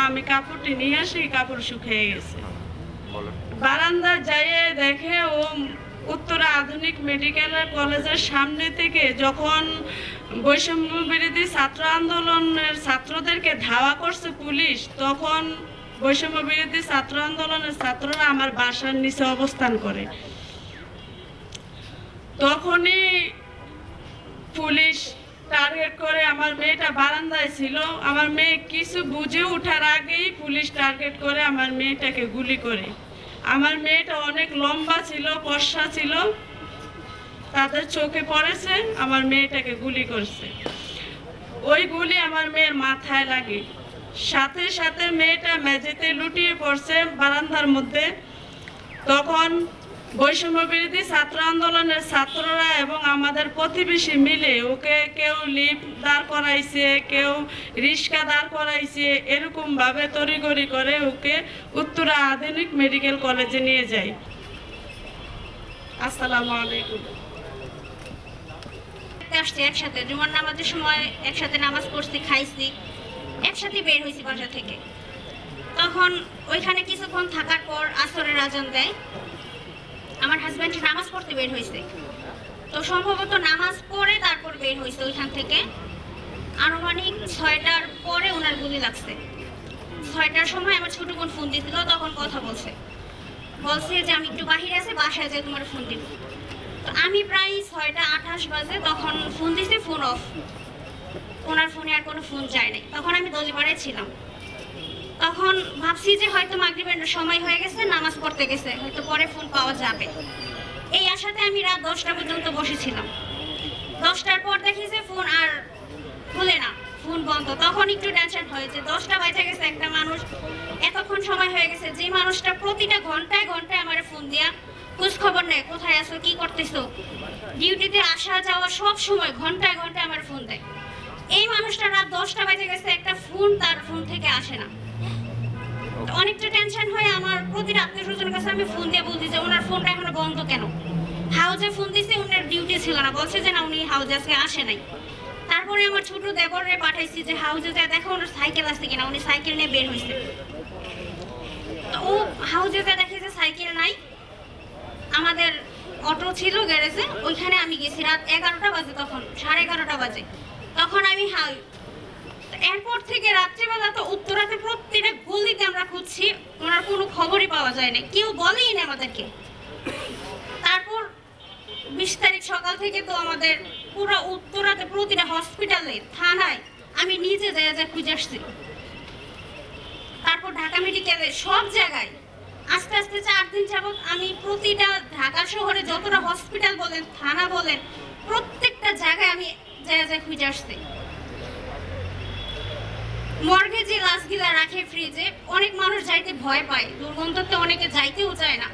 আমি কাপড়টি নিয়ে আসি, কাপড় শুকিয়ে গেছে। বারান্দায় যাইয়ে দেখে ও উত্তরা আধুনিক মেডিকেল কলেজের সামনে থেকে যখন বৈষম্য বিরোধী ছাত্র আন্দোলনের ছাত্রদেরকে ধাওয়া করছে পুলিশ, তখন বৈষম্য বিরোধী ছাত্র আন্দোলনের ছাত্ররা আমার বাসার নিচে অবস্থান করে। তখনই পুলিশ টার্গেট করে, আমার মেয়েটা বারান্দায় ছিল, আমার মেয়ে কিছু বুঝে ওঠার আগেই পুলিশ টার্গেট করে আমার মেয়েটাকে গুলি করে। আমার মেয়েটা অনেক লম্বা ছিল, ফর্সা ছিল, তাদের চোখে পড়েছে, আমার মেয়েটাকে গুলি করছে। ওই গুলি আমার মেয়ের মাথায় লাগে, সাথে সাথে মেয়েটা মেঝেতে লুটিয়ে পড়ছে বারান্দার মধ্যে। তখন বৈষম্য বিরোধী ছাত্র আন্দোলনের ছাত্ররা এবং আমাদের প্রতিবেশী মিলে ওকে কেউ লিফট দাঁড় করাইছে, কেউ রিক্সা দাঁড় করাইছে, এরকমভাবে তড়িঘড়ি করে ওকে উত্তরা আধুনিক মেডিকেল কলেজে নিয়ে যায়। আসসালামু আলাইকুম। আসছি একসাথে, জুমার নামাজের সময় একসাথে নামাজ পড়ছি, খাইছি, একসাথে বের হয়েছি বাসা থেকে। তখন ওইখানে কিছুক্ষণ থাকার পর আসরের আজান দেয়, আমার হাজব্যান্ড নামাজ পড়তে বের হয়েছে। তো সম্ভবত নামাজ পড়ে তারপর বের হয়েছে ওইখান থেকে। আনুমানিক 6টার পরে ওনার গুলি লাগছে। 6টার সময় আমার ছোট বোন ফোন দিছিল, তখন কথা বলছে যে আমি একটু বাহিরে আছি, বাসায় যাই তোমার ফোন দিব। তো আমি প্রায় 6:28 বাজে তখন ফোন দিছি, ফোন অফ, ওনার ফোনে আর কোনো ফোন যায় নাই। তখন আমি দলিপাড়ায় ছিলাম। তখন ভাবছি যে হয়তো মাগরিবের সময় হয়ে গেছে, নামাজ পড়তে গেছে, হয়তো পরে ফোন পাওয়া যাবে। এই আশাতে আমি রাত 10টা পর্যন্ত বসেছিলাম। 10টার পর দেখি যে ফোন আর খুলে না, ফোন বন্ধ। তখন একটু টেনশন হয়েছে, 10টা বাজে গেছে, একটা মানুষ এতক্ষণ সময় হয়ে গেছে, যে মানুষটা প্রতিটা ঘন্টায় ঘন্টায় আমার ফোন দিয়া খোঁজ খবর নেয়, কোথায় আছো, কি করতেছো, ডিউটিতে আসা যাওয়া সব সময় ঘন্টায় ঘন্টায় আমার ফোন দেয়। এই মানুষটা রাত 10টা বাজে গেছে, একটা ফোন তার ফোন থেকে আসে না। অনেকটা টেনশন হয়ে আমার প্রতিটা আত্মীয় স্বজনের কাছে আমি ফোন দিয়ে বলছি যে ওনার ফোনটা এখনো বন্ধ কেন। হাউজে ফোন দিয়েছে, ওনার ডিউটি ছিল না, বলছে যে না উনি হাউজে আজকে আসে নাই। তারপরে আমার ছোট দেবরে পাঠাইছি যে হাউজে যা দেখো ওনার সাইকেল আসছে কিনা, উনি সাইকেল নিয়ে বের হয়েছে। তো ও হাউজে যা দেখে যে সাইকেল নাই, আমাদের অটো ছিল গ্যারেজে, ওইখানে আমি গেছি রাত 11টা বাজে, তখন 11:30 বাজে। তখন আমি এরপর থেকে রাত্রিবেলা তো উত্তরাতে প্রত্যেকটা গলিতে আমরা খুঁজছি, ওনার কোনো খবরই পাওয়া যায় না, কেউ বলেই না আমাদেরকে। তারপর 20 তারিখ সকাল থেকে তো আমাদের পুরো উত্তরাতে প্রতিটা হসপিটালে, থানায় আমি নিজে যা খুঁজে আসছি। তারপর ঢাকা মেডিকেলে, সব জায়গায় আস্তে আস্তে 4 দিন যাবত আমি প্রতিটা ঢাকা শহরে যতটা হসপিটাল বলেন, থানা বলেন, প্রত্যেকটা জায়গায় আমি যা খুঁজে আসছি। মর্গে যে লাশগুলা রাখে ফ্রিজে, অনেক মানুষ যাইতে ভয় পায়, দুর্গন্ধতে অনেকে যাইতেও চায় না।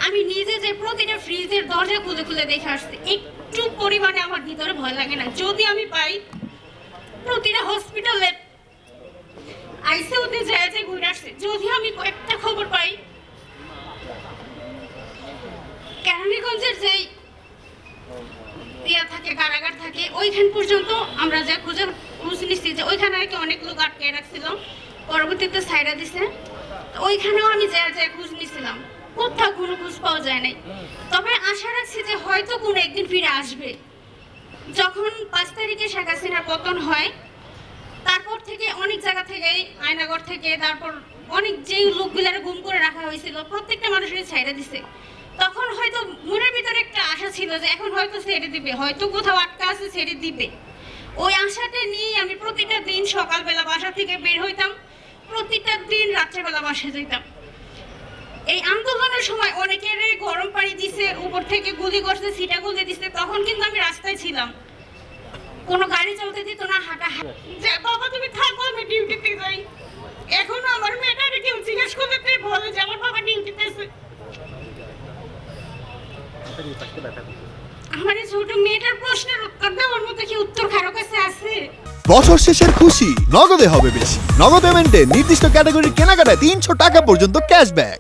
আমি নিজে যে প্রতিটা ফ্রিজের দরজা খুলে খুলে দেখে আসছি, একটু পরিমাণে আমার ভিতরে ভয় লাগে না। যদি আমি পাই প্রতিটা হসপিটালের আইসিইউতে যে ঘুরে আসছে, যদি আমি কয়েকটা খবর পাই কেরানীগঞ্জের যেই থাকে কারাগার থাকে, ওইখান পর্যন্ত আমরা যা খোঁজ নিচ্ছি যে ওইখানে আর কি অনেক লোক আটকে রাখছিল, পরবর্তীতে সাইরা দিছে। ওইখানেও আমি যা খোঁজ নিচ্ছিলাম, কোথাও কোনো খোঁজ পাওয়া যায় নাই। তবে আশা রাখছি যে হয়তো কোনো একদিন ফিরে আসবে। যখন 5 তারিখে শেখ হাসিনার পতন হয়, তারপর থেকে অনেক জায়গা থেকে, আয়নাগর থেকে, তারপর অনেক যেই লোকগুলার গুম করে রাখা হয়েছিল, প্রত্যেকটা মানুষের ছাইরা দিছে। তখন হয়তো মনের ভিতরে একটা আশা ছিল যে এখন হয়তো ছেড়ে দিবে, হয়তো কোথাও আটকা আছে ছেড়ে দিবে। ওই আশাটা নিয়ে আমি প্রতিটা দিন সকালবেলা বাসা থেকে বের হইতাম, প্রতিটা দিন রাত্রেবেলা বাসা যেতাম। এই আন্দোলনের সময় অনেকের গরম পানি দিছে, উপর থেকে গুলি করছে, সিটা গুলি দিছে, তখন কিন্তু আমি রাস্তায় ছিলাম, কোনো গাড়ি চলতে দিত না, হাঁটা যে বাবা তুমি থাকো আমি ডিউটিতে যাই। এখনো আমার মেয়েটাকে কেউ জিজ্ঞেস করলে বলে যে আমার বাবা ডিউটিতে আছে। আমার ছোট মেয়েটার প্রশ্নের উত্তর দেওয়ার মতো কি উত্তর কারো কাছে আছে? বছর শেষের খুশি নগদে হবে বেশি। নগদ পেমেন্টে নির্দিষ্ট ক্যাটাগরির কেনাকাটায় 300 টাকা পর্যন্ত ক্যাশব্যাক।